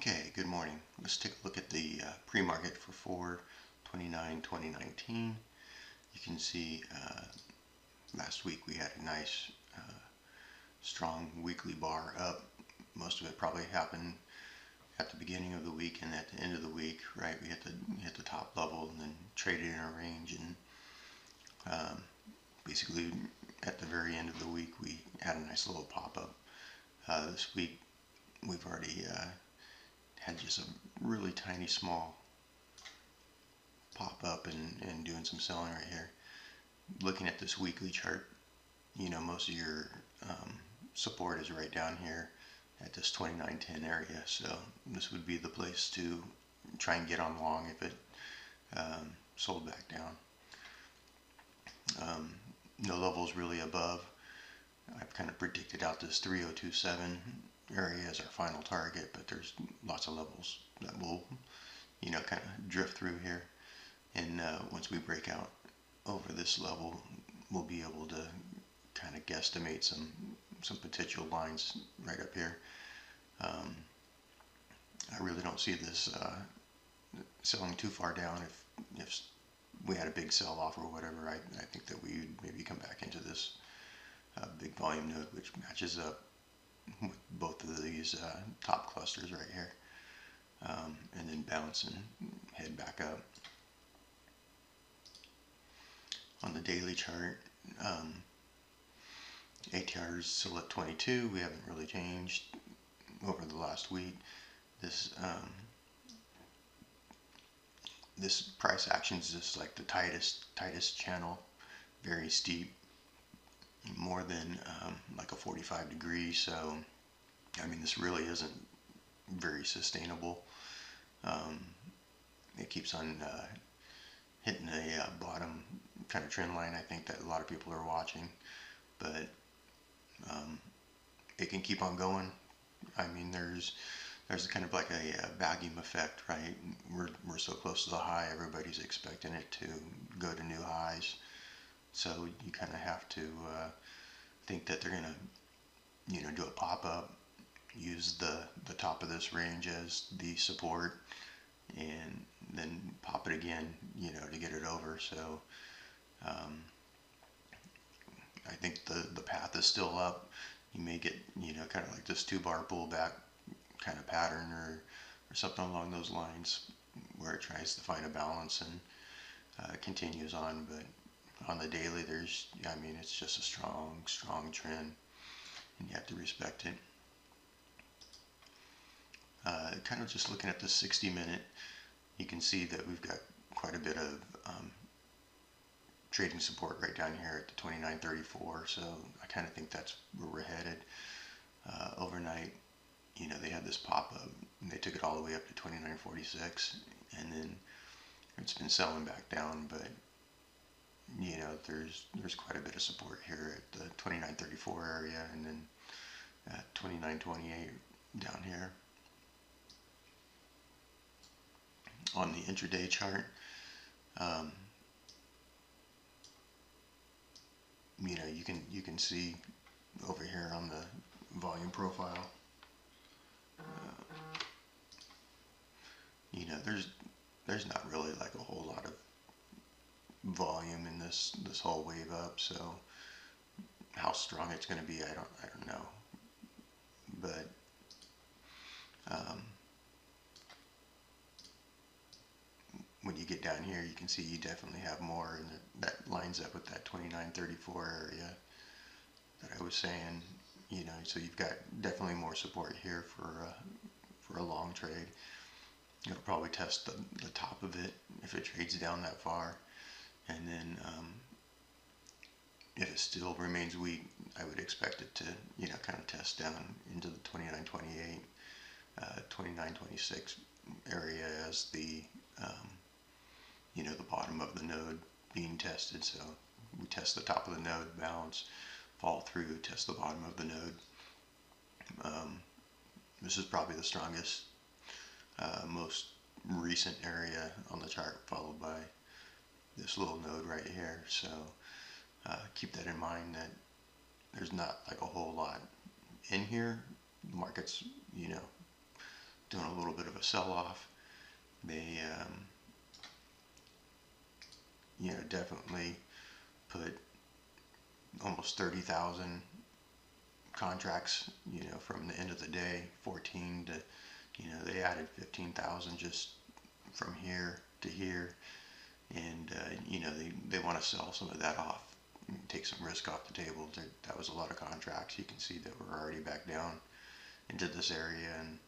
Okay, good morning. Let's take a look at the pre-market for 4/29/2019. You can see last week we had a nice strong weekly bar up. Most of it probably happened at the beginning of the week and at the end of the week, right? We hit the top level and then traded in a range, and basically at the very end of the week we had a nice little pop-up. This week we've already had just a really tiny small pop up and doing some selling right here. Looking at this weekly chart, most of your support is right down here at this 29.10 area, so this would be the place to try and get on long if it sold back down. No levels really above. I've kind of predicted out this 3027 area as our final target, but there's lots of levels that will kind of drift through here, and once we break out over this level we'll be able to kind of guesstimate some potential lines right up here. I really don't see this selling too far down. If we had a big sell-off or whatever, I think that we would maybe come back into this big volume node, which matches up with both of these top clusters right here, and then bounce and head back up. On the daily chart, ATR is still at 22. We haven't really changed over the last week. This price action is just like the tightest channel, very steep, more than like a 45 degree. So I mean, this really isn't very sustainable. It keeps on hitting a bottom kind of trend line, I think, that a lot of people are watching, but it can keep on going. I mean, there's kind of like a vacuum effect, right? We're so close to the high, everybody's expecting it to go to new highs, so you kind of have to think that they're gonna do a pop-up, use the top of this range as the support, and then pop it again, to get it over. So I think the path is still up. You may get, kind of like this 2-bar pullback kind of pattern or something along those lines, where it tries to find a balance and continues on. But on the daily, it's just a strong trend, and you have to respect it. Kind of just looking at the 60-minute, you can see that we've got quite a bit of trading support right down here at the 29.34, so I kind of think that's where we're headed. Overnight, they had this pop-up, and they took it all the way up to 29.46, and then it's been selling back down, but there's quite a bit of support here at the 29.34 area, and then at 29.28 down here. On the intraday chart, you can see over here on the volume profile, there's not really like a whole lot of volume in this whole wave up. So how strong it's going to be, I don't know, but when you get down here, you can see you definitely have more, and that lines up with that 29.34 area that I was saying. So you've got definitely more support here for a long trade. It'll probably test the top of it if it trades down that far, and then if it still remains weak, I would expect it to kind of test down into the 29.28, 29.26 area as the the bottom of the node being tested. So we test the top of the node, bounce, fall through, test the bottom of the node. This is probably the strongest, most recent area on the chart, followed by this little node right here. So keep that in mind, that there's not like a whole lot in here. The market's doing a little bit of a sell-off. They definitely put almost 30,000 contracts, from the end of the day, 14 to, they added 15,000 just from here to here. And, they want to sell some of that off, take some risk off the table. That was a lot of contracts. You can see that we're already back down into this area, and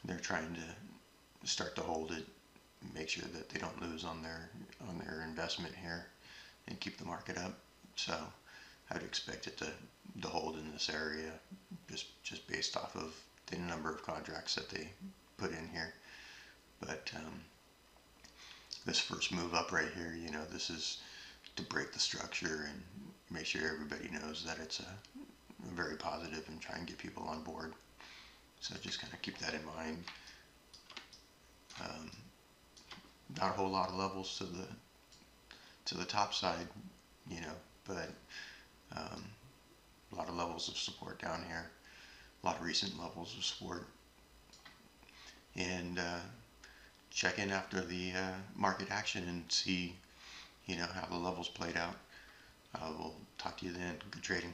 they're trying to start to hold it, make sure that they don't lose on their investment here, and keep the market up. So I would expect it to hold in this area, just based off of the number of contracts that they put in here. But this first move up right here, this is to break the structure and make sure everybody knows that it's a very positive, and try and get people on board. So just kind of keep that in mind. Not a whole lot of levels to the top side, but a lot of levels of support down here, a lot of recent levels of support. And check in after the market action and see, how the levels played out. We'll talk to you then. Good trading.